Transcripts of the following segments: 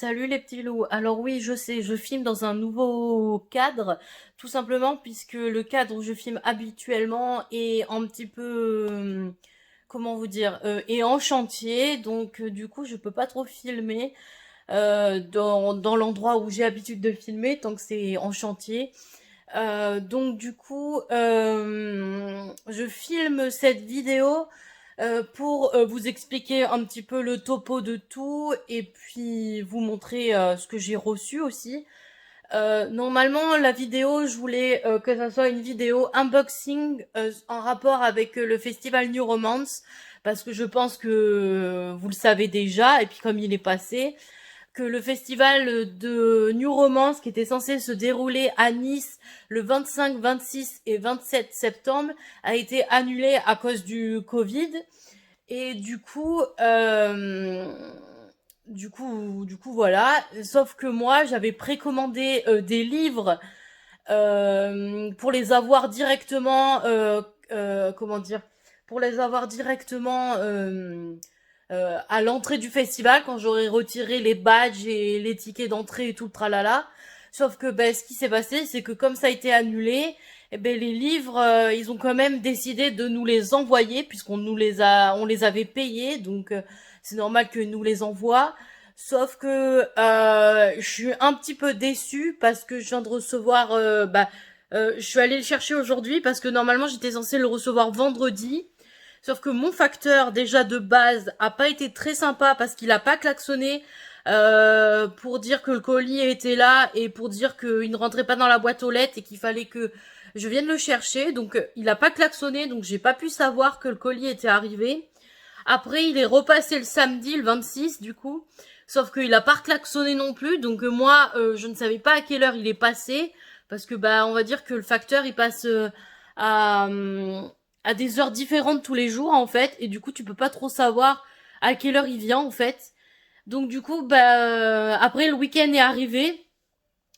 Salut les petits loups. Alors oui, je sais, je filme dans un nouveau cadre, tout simplement puisque le cadre où je filme habituellement est un petit peu, comment vous dire, est en chantier, donc du coup je peux pas trop filmer dans l'endroit où j'ai habitude de filmer tant que c'est en chantier. Donc du coup, je filme cette vidéo pour vous expliquer un petit peu le topo de tout et puis vous montrer ce que j'ai reçu aussi. Normalement, la vidéo, je voulais que ça soit une vidéo unboxing en rapport avec le festival New Romance parce que je pense que vous le savez déjà et puis comme il est passé, que le festival de New Romance qui était censé se dérouler à Nice le 25, 26 et 27 septembre a été annulé à cause du Covid. Et du coup, voilà. Sauf que moi, j'avais précommandé des livres pour les avoir directement, comment dire, pour les avoir directement à l'entrée du festival quand j'aurais retiré les badges et les tickets d'entrée et tout le tralala. Sauf que ben, ce qui s'est passé, c'est que comme ça a été annulé, eh ben, les livres, ils ont quand même décidé de nous les envoyer on les avait payés, donc c'est normal que nous les envoient. Sauf que je suis un petit peu déçue parce que je viens de recevoir, je suis allée le chercher aujourd'hui parce que normalement j'étais censée le recevoir vendredi. Sauf que mon facteur déjà de base a pas été très sympa parce qu'il a pas klaxonné pour dire que le colis était là et pour dire qu'il ne rentrait pas dans la boîte aux lettres et qu'il fallait que je vienne le chercher. Donc il a pas klaxonné, donc j'ai pas pu savoir que le colis était arrivé. Après il est repassé le samedi, le 26 du coup. Sauf qu'il a pas klaxonné non plus, donc moi je ne savais pas à quelle heure il est passé parce que bah on va dire que le facteur il passe à à des heures différentes tous les jours en fait et du coup tu peux pas trop savoir à quelle heure il vient en fait. Donc du coup après le week-end est arrivé.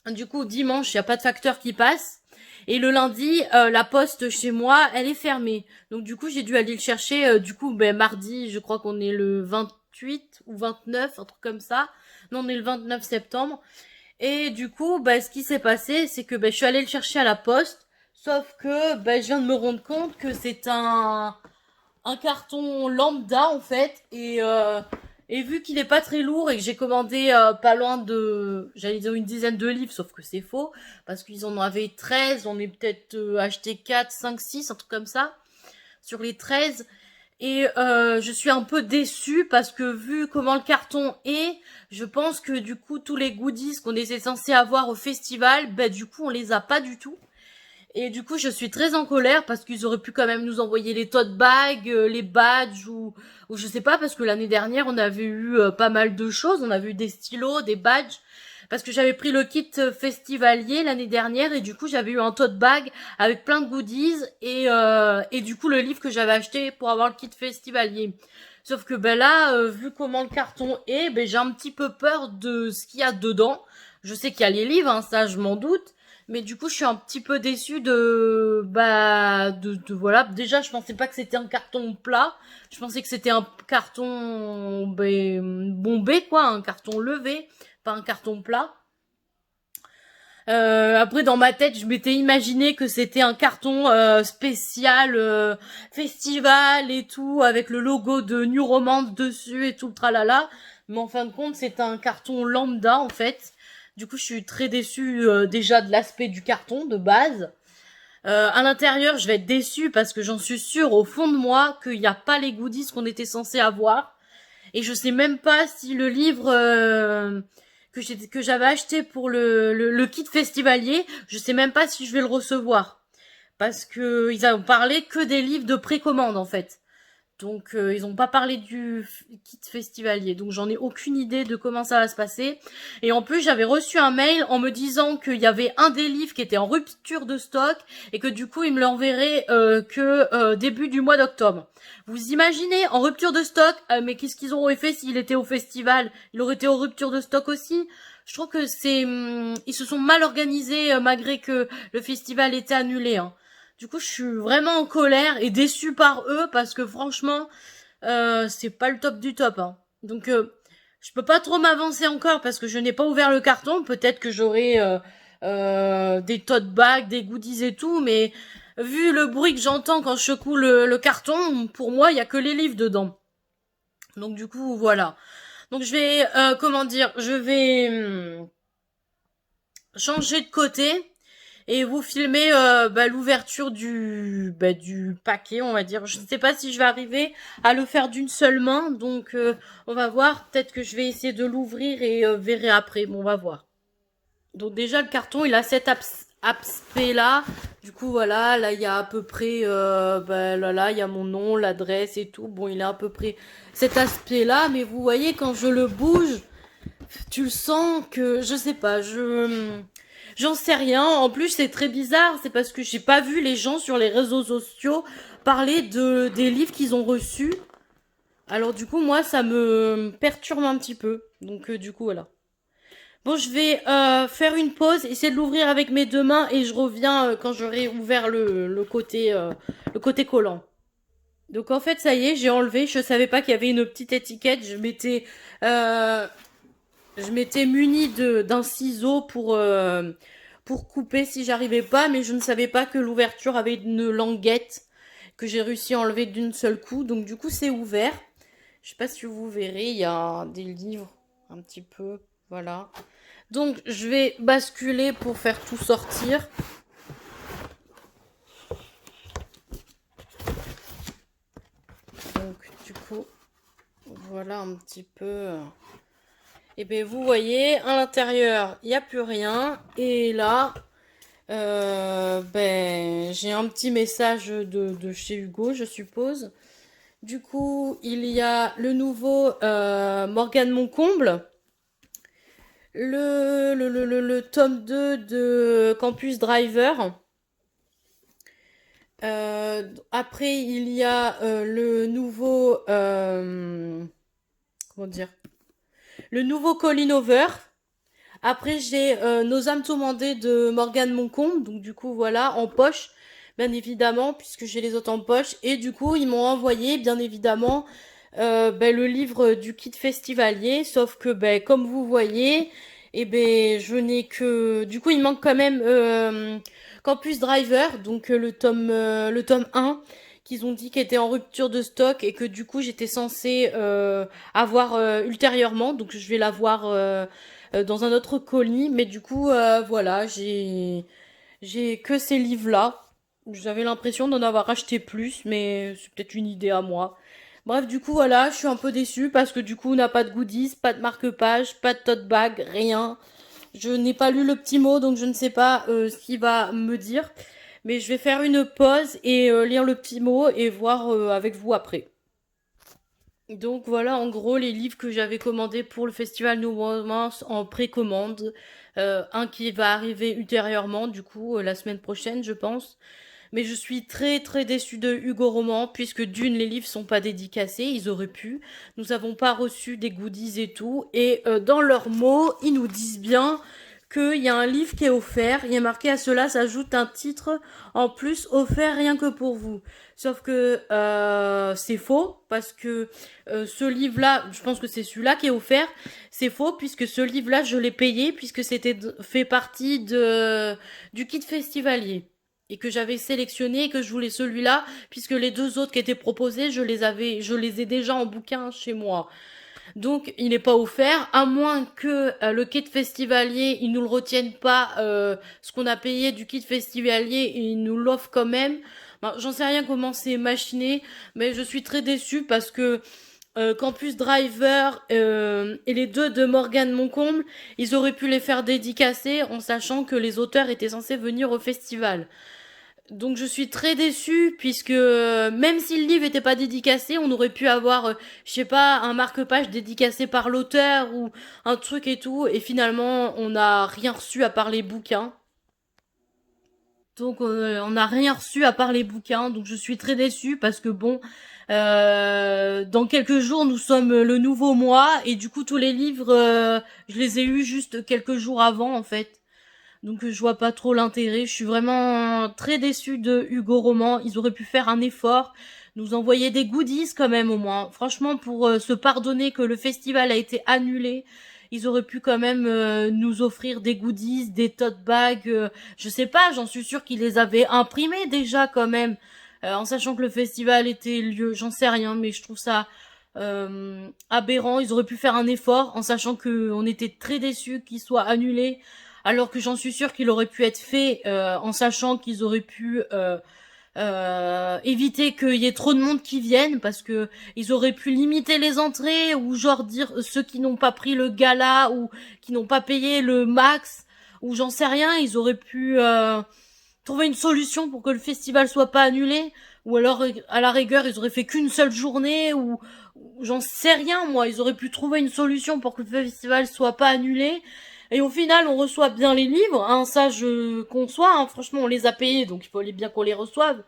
Du coup dimanche il y a pas de facteur qui passe et le lundi la poste chez moi elle est fermée. Donc du coup j'ai dû aller le chercher du coup mardi, je crois qu'on est le 28 ou 29, un truc comme ça. Non, on est le 29 septembre. Et du coup, ce qui s'est passé, c'est que je suis allée le chercher à la poste. Sauf que je viens de me rendre compte que c'est un carton lambda en fait. Et vu qu'il est pas très lourd et que j'ai commandé pas loin de, j'allais dire une dizaine de livres, sauf que c'est faux. Parce qu'ils en avaient 13, on est peut-être acheté 4, 5, 6, un truc comme ça. Sur les 13. Et je suis un peu déçue parce que vu comment le carton est, je pense que du coup tous les goodies qu'on était censé avoir au festival, du coup on les a pas du tout. Et du coup je suis très en colère parce qu'ils auraient pu quand même nous envoyer les tote bags, les badges ou je sais pas parce que l'année dernière on avait eu pas mal de choses, on avait eu des stylos, des badges. Parce que j'avais pris le kit festivalier l'année dernière et du coup j'avais eu un tote bag avec plein de goodies et du coup le livre que j'avais acheté pour avoir le kit festivalier. Sauf que là, vu comment le carton est, j'ai un petit peu peur de ce qu'il y a dedans. Je sais qu'il y a les livres, hein, ça je m'en doute. Mais du coup, je suis un petit peu déçue de voilà. Déjà, je pensais pas que c'était un carton plat. Je pensais que c'était un carton bombé, quoi, un carton levé, pas un carton plat. Après, dans ma tête, je m'étais imaginé que c'était un carton spécial festival et tout, avec le logo de New Romance dessus et tout le tralala. Mais en fin de compte, c'est un carton lambda en fait. Du coup, je suis très déçue déjà de l'aspect du carton de base. À l'intérieur, je vais être déçue parce que j'en suis sûre au fond de moi qu'il n'y a pas les goodies qu'on était censé avoir. Et je sais même pas si le livre que j'avais acheté pour le kit festivalier, je sais même pas si je vais le recevoir. Parce que ils ont parlé que des livres de précommande en fait. Donc ils ont pas parlé du kit festivalier. Donc j'en ai aucune idée de comment ça va se passer. Et en plus j'avais reçu un mail en me disant qu'il y avait un des livres qui était en rupture de stock et que du coup ils me l'enverraient que début du mois d'octobre. Vous imaginez en rupture de stock, mais qu'est-ce qu'ils auraient fait s'il était au festival? Il aurait été en rupture de stock aussi. Je trouve que ils se sont mal organisés malgré que le festival était annulé. Hein. Du coup, je suis vraiment en colère et déçue par eux parce que franchement, c'est pas le top du top. Hein. Donc, Je peux pas trop m'avancer encore parce que je n'ai pas ouvert le carton. Peut-être que j'aurai des tote bags, des goodies et tout, mais vu le bruit que j'entends quand je secoue le carton, pour moi, il y a que les livres dedans. Donc du coup, voilà. Donc je vais, comment dire, je vais changer de côté et vous filmer l'ouverture du paquet, on va dire. Je ne sais pas si je vais arriver à le faire d'une seule main, donc on va voir. Peut-être que je vais essayer de l'ouvrir et verrai après. Bon, on va voir. Donc déjà le carton, il a cet aspect là. Du coup voilà, là il y a à peu près, là il y a mon nom, l'adresse et tout. Bon, il a à peu près cet aspect là, mais vous voyez quand je le bouge, tu le sens que, je sais pas, j'en sais rien. En plus, c'est très bizarre. C'est parce que j'ai pas vu les gens sur les réseaux sociaux parler des livres qu'ils ont reçus. Alors du coup, moi, ça me perturbe un petit peu. Donc du coup, voilà. Bon, je vais faire une pause, essayer de l'ouvrir avec mes deux mains et je reviens quand j'aurai ouvert le côté collant. Donc en fait, ça y est, j'ai enlevé. Je savais pas qu'il y avait une petite étiquette. Je m'étais munie d'un ciseau pour couper si j'arrivais pas, mais je ne savais pas que l'ouverture avait une languette que j'ai réussi à enlever d'une seule coup. Donc du coup, c'est ouvert. Je sais pas si vous verrez, il y a des livres un petit peu, voilà. Donc je vais basculer pour faire tout sortir. Donc du coup, voilà un petit peu. Et bien vous voyez, à l'intérieur, il n'y a plus rien. Et là, j'ai un petit message de chez Hugo, je suppose. Du coup, il y a le nouveau Morgane Moncomble. Le tome 2 de Campus Driver. Après, il y a le nouveau... comment dire, le nouveau Colin Over. Après, j'ai Nos âmes tourmentées de Morgane Moncombe. Donc, du coup, voilà, en poche, bien évidemment, puisque j'ai les autres en poche. Et du coup, ils m'ont envoyé, bien évidemment, le livre du kit festivalier. Sauf que, comme vous voyez, je n'ai que... Du coup, il manque quand même Campus Driver, donc le tome 1, qu'ils ont dit qu'il était en rupture de stock et que du coup, j'étais censée avoir ultérieurement. Donc, je vais l'avoir... dans un autre colis, mais du coup, voilà, j'ai que ces livres-là. J'avais l'impression d'en avoir acheté plus, mais c'est peut-être une idée à moi. Bref, du coup, voilà, je suis un peu déçue parce que du coup, on n'a pas de goodies, pas de marque-page, pas de tote bag, rien. Je n'ai pas lu le petit mot, donc je ne sais pas ce qu'il va me dire. Mais je vais faire une pause et lire le petit mot et voir avec vous après. Donc voilà en gros les livres que j'avais commandés pour le festival New Romance en précommande. Un qui va arriver ultérieurement du coup la semaine prochaine je pense. Mais je suis très très déçue de Hugo Roman puisque d'une les livres sont pas dédicacés, ils auraient pu. Nous n'avons pas reçu des goodies et tout. Et dans leurs mots ils nous disent bien qu'il y a un livre qui est offert. Il y a marqué à cela s'ajoute un titre en plus offert rien que pour vous. Sauf que c'est faux parce que ce livre-là, je pense que c'est celui-là qui est offert. C'est faux puisque ce livre-là, je l'ai payé puisque c'était fait partie du kit festivalier et que j'avais sélectionné et que je voulais celui-là puisque les deux autres qui étaient proposés, je les ai déjà en bouquin chez moi. Donc il n'est pas offert, à moins que le kit festivalier, ils nous le retiennent pas, ce qu'on a payé du kit festivalier, et ils nous l'offrent quand même. Ben, j'en sais rien comment c'est machiné, mais je suis très déçue parce que Campus Driver et les deux de Morgane Moncomble, ils auraient pu les faire dédicacer en sachant que les auteurs étaient censés venir au festival. Donc je suis très déçue puisque même si le livre n'était pas dédicacé, on aurait pu avoir, je sais pas, un marque-page dédicacé par l'auteur ou un truc et tout. Et finalement, on n'a rien reçu à part les bouquins. Donc on n'a rien reçu à part les bouquins. Donc je suis très déçue parce que bon, dans quelques jours, nous sommes le nouveau mois et du coup tous les livres, je les ai eus juste quelques jours avant en fait. Donc je vois pas trop l'intérêt. Je suis vraiment très déçue de Hugo Roman. Ils auraient pu faire un effort nous envoyer des goodies quand même au moins. Franchement, pour se pardonner que le festival a été annulé, ils auraient pu quand même nous offrir des goodies, des tote bags. Je sais pas, j'en suis sûre qu'ils les avaient imprimés déjà quand même, en sachant que le festival était lieu. J'en sais rien, mais je trouve ça aberrant. Ils auraient pu faire un effort, en sachant que on était très déçus qu'il soit annulé, alors que j'en suis sûre qu'il aurait pu être fait, en sachant qu'ils auraient pu éviter qu'il y ait trop de monde qui vienne, parce que ils auraient pu limiter les entrées, ou genre dire ceux qui n'ont pas pris le gala ou qui n'ont pas payé le max, ou j'en sais rien. Ils auraient pu trouver une solution pour que le festival soit pas annulé, ou alors à la rigueur ils auraient fait qu'une seule journée, ou j'en sais rien moi. Ils auraient pu trouver une solution pour que le festival soit pas annulé. Et au final, on reçoit bien les livres, hein, ça je conçois, hein, franchement on les a payés, donc il fallait bien qu'on les reçoive.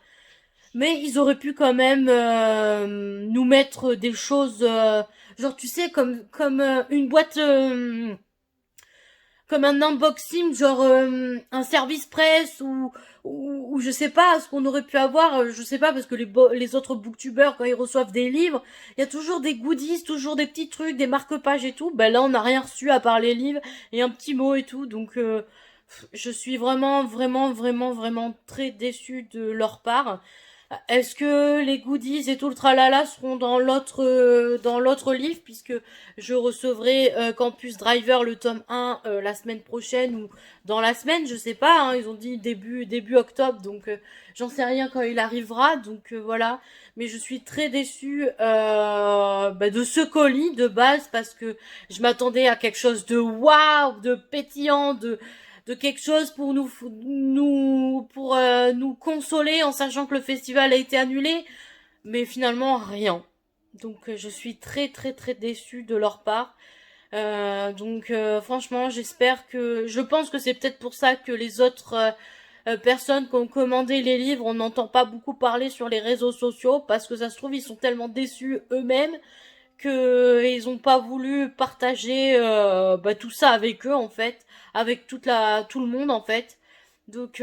Mais ils auraient pu quand même nous mettre des choses, genre tu sais, comme une boîte, comme un unboxing, genre un service presse, ou je sais pas ce qu'on aurait pu avoir, je sais pas, parce que les autres booktubeurs, quand ils reçoivent des livres, il y a toujours des goodies, toujours des petits trucs, des marque-pages et tout. Ben là on n'a rien reçu à part les livres et un petit mot et tout, donc je suis vraiment vraiment vraiment vraiment très déçue de leur part. Est-ce que les goodies et tout le tralala seront dans l'autre livre, puisque je recevrai Campus Driver le tome 1 la semaine prochaine, ou dans la semaine, je sais pas, hein, ils ont dit début octobre, donc j'en sais rien quand il arrivera, donc voilà. Mais je suis très déçue de ce colis de base, parce que je m'attendais à quelque chose de waouh, de pétillant, de quelque chose pour nous consoler, en sachant que le festival a été annulé, mais finalement rien. Donc je suis très très très déçue de leur part. Donc franchement, je pense que c'est peut-être pour ça que les autres personnes qui ont commandé les livres, on n'entend pas beaucoup parler sur les réseaux sociaux, parce que ça se trouve ils sont tellement déçus eux-mêmes que ils ont pas voulu partager tout ça avec eux, en fait, avec tout le monde, en fait. Donc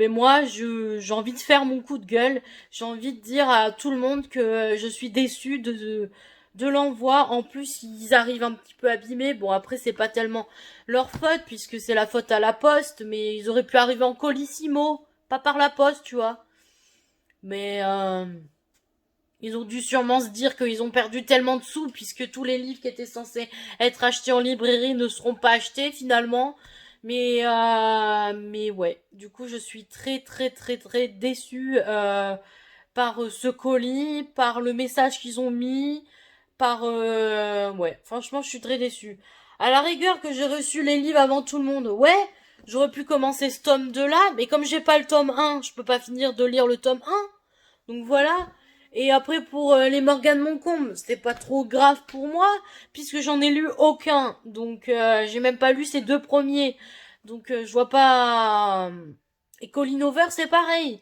moi j'ai envie de faire mon coup de gueule, j'ai envie de dire à tout le monde que je suis déçue de l'envoi. En plus ils arrivent un petit peu abîmés. Bon, après c'est pas tellement leur faute, puisque c'est la faute à la poste, mais ils auraient pu arriver en colissimo, pas par la poste, tu vois. Mais ils ont dû sûrement se dire qu'ils ont perdu tellement de sous, puisque tous les livres qui étaient censés être achetés en librairie ne seront pas achetés finalement. Mais ouais, du coup je suis très très très très déçue par ce colis, par le message qu'ils ont mis, par ouais, franchement je suis très déçue. À la rigueur que j'ai reçu les livres avant tout le monde, ouais, j'aurais pu commencer ce tome 2 là, mais comme j'ai pas le tome 1, je peux pas finir de lire le tome 1. Donc voilà. Et après pour les Morgane Moncombe, c'était pas trop grave pour moi, puisque j'en ai lu aucun. Donc j'ai même pas lu ces deux premiers. Donc je vois pas. Et Colin Over c'est pareil.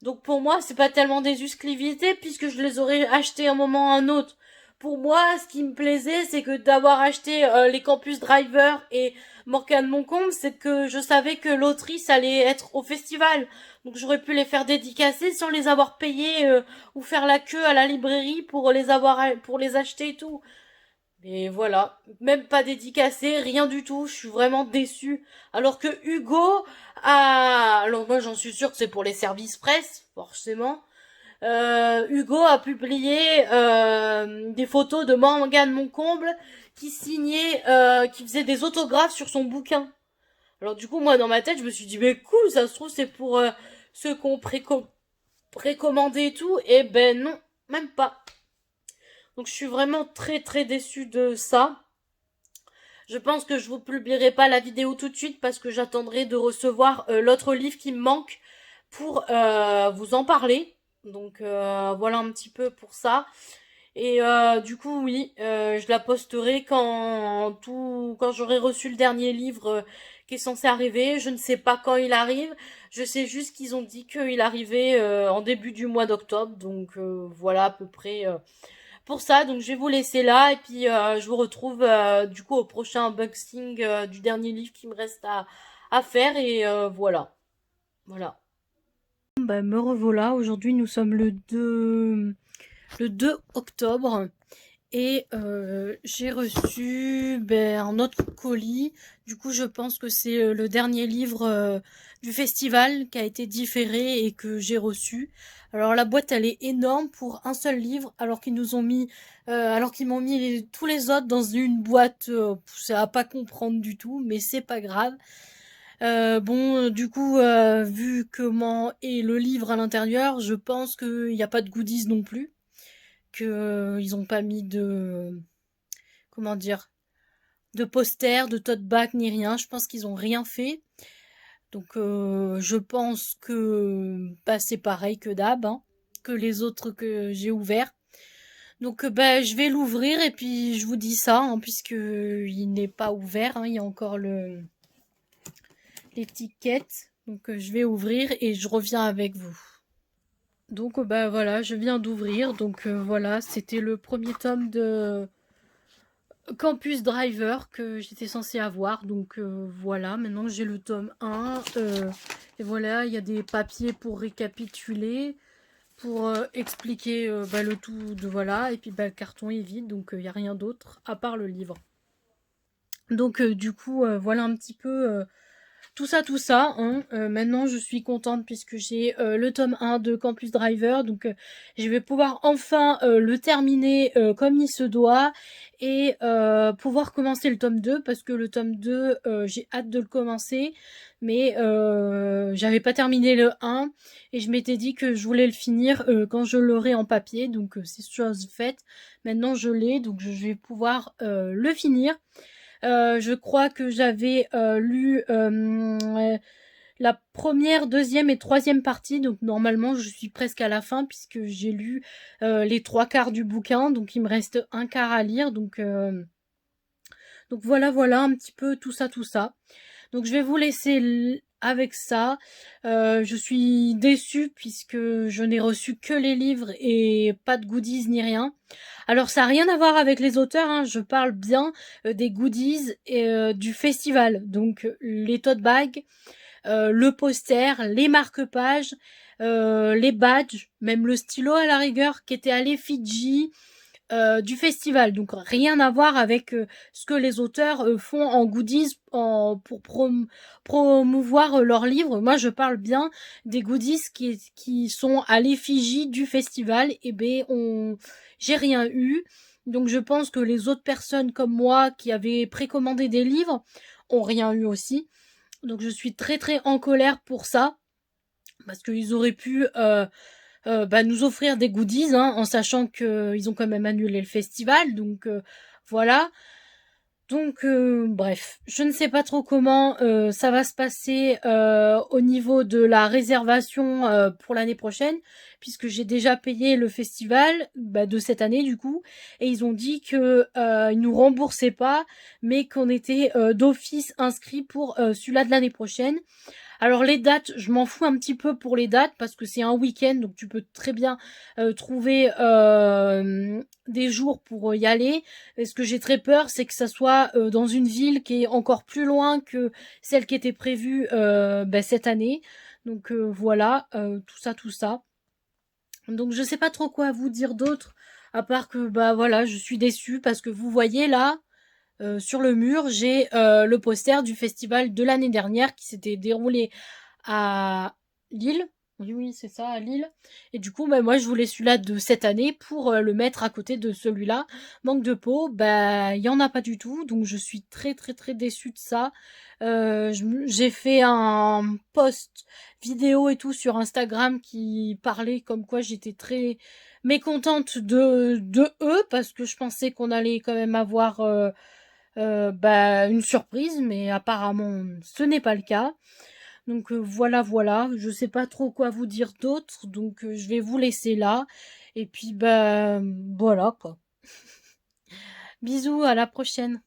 Donc pour moi c'est pas tellement des exclusivités, puisque je les aurais achetés un moment ou un autre. Pour moi, ce qui me plaisait, c'est que d'avoir acheté les Campus Driver et Morgane Moncombe, c'est que je savais que l'autrice allait être au festival. Donc j'aurais pu les faire dédicacer sans les avoir payés, ou faire la queue à la librairie pour les acheter et tout. Mais voilà, même pas dédicacé, rien du tout. Je suis vraiment déçue. Alors que Hugo alors moi j'en suis sûre que c'est pour les services presse, forcément. Hugo a publié des photos de Morgane Moncomble qui signait, qui faisait des autographes sur son bouquin. Alors du coup, moi, dans ma tête, je me suis dit, mais cool, ça se trouve, c'est pour ceux qui ont précommandé et tout. Et ben non, même pas. Donc je suis vraiment très très déçue de ça. Je pense que je vous publierai pas la vidéo tout de suite, parce que j'attendrai de recevoir l'autre livre qui me manque pour vous en parler. Donc voilà un petit peu pour ça. Et du coup, oui, je la posterai quand j'aurai reçu le dernier livre qui est censé arriver. Je ne sais pas quand il arrive. Je sais juste qu'ils ont dit qu'il arrivait en début du mois d'octobre. Donc voilà à peu près pour ça. Donc je vais vous laisser là, et puis je vous retrouve du coup au prochain unboxing du dernier livre qui me reste à faire. Et voilà. Voilà. Bah, me revoilà. Aujourd'hui, nous sommes le 2 octobre et j'ai reçu un autre colis. Du coup, je pense que c'est le dernier livre du festival qui a été différé et que j'ai reçu. Alors la boîte, elle est énorme pour un seul livre, alors qu'ils m'ont mis tous les autres dans une boîte. Ça va pas comprendre du tout, mais c'est pas grave. Du coup, vu comment est le livre à l'intérieur, je pense qu'il n'y a pas de goodies non plus, que ils ont pas mis de, comment dire, de poster, de tote bag ni rien. Je pense qu'ils ont rien fait. Donc, je pense que bah, c'est pareil que d'hab, hein, que les autres que j'ai ouverts. Donc, bah, je vais l'ouvrir et puis je vous dis ça, hein, puisque il n'est pas ouvert, hein, il y a encore l'étiquette. Donc je vais ouvrir et je reviens avec vous. Donc bah voilà, je viens d'ouvrir. Donc voilà, c'était le premier tome de Campus Driver que j'étais censée avoir. Donc voilà, maintenant j'ai le tome 1. Et voilà, il y a des papiers pour récapituler, pour expliquer le tout de voilà. Et puis le carton est vide, donc il n'y a rien d'autre à part le livre. Donc du coup, voilà un petit peu tout ça, hein. Maintenant je suis contente puisque j'ai le tome 1 de Campus Driver, donc je vais pouvoir enfin le terminer comme il se doit et pouvoir commencer le tome 2 parce que le tome 2 j'ai hâte de le commencer, mais j'avais pas terminé le 1 et je m'étais dit que je voulais le finir quand je l'aurai en papier, donc c'est chose faite. Maintenant je l'ai, donc je vais pouvoir le finir. Je crois que j'avais lu la première, deuxième et troisième partie, donc normalement je suis presque à la fin puisque j'ai lu les trois quarts du bouquin, donc il me reste un quart à lire, donc voilà un petit peu tout ça. Donc je vais vous laisser avec ça. Je suis déçue puisque je n'ai reçu que les livres et pas de goodies ni rien. Alors ça n'a rien à voir avec les auteurs, hein, je parle bien des goodies et du festival. Donc les tote bags, le poster, les marque-pages, les badges, même le stylo à la rigueur qui était à l'effigie du festival. Donc rien à voir avec ce que les auteurs font en goodies pour promouvoir leurs livres. Moi je parle bien des goodies qui sont à l'effigie du festival. Et j'ai rien eu. Donc je pense que les autres personnes comme moi qui avaient précommandé des livres ont rien eu aussi. Donc je suis très très en colère pour ça. Parce qu'ils auraient pu nous offrir des goodies, hein, en sachant qu'ils ont quand même annulé le festival. Donc voilà. Donc bref, je ne sais pas trop comment ça va se passer au niveau de la réservation pour l'année prochaine, puisque j'ai déjà payé le festival de cette année du coup, et ils ont dit que ils nous remboursaient pas, mais qu'on était d'office inscrit pour celui-là de l'année prochaine. Alors les dates, je m'en fous un petit peu pour les dates parce que c'est un week-end, donc tu peux très bien trouver des jours pour y aller. Et ce que j'ai très peur, c'est que ça soit dans une ville qui est encore plus loin que celle qui était prévue cette année. Donc voilà, tout ça. Donc je sais pas trop quoi vous dire d'autre, à part que voilà, je suis déçue parce que vous voyez là, sur le mur, j'ai le poster du festival de l'année dernière qui s'était déroulé à Lille. Oui, c'est ça, à Lille. Et du coup, moi, je voulais celui-là de cette année pour le mettre à côté de celui-là. Manque de peau, il y en a pas du tout. Donc, je suis très, très, très déçue de ça. J'ai fait un post vidéo et tout sur Instagram qui parlait comme quoi j'étais très mécontente de eux parce que je pensais qu'on allait quand même avoir une surprise, mais apparemment ce n'est pas le cas. Donc voilà, je sais pas trop quoi vous dire d'autre, donc je vais vous laisser là. Et puis voilà quoi. Bisous, à la prochaine.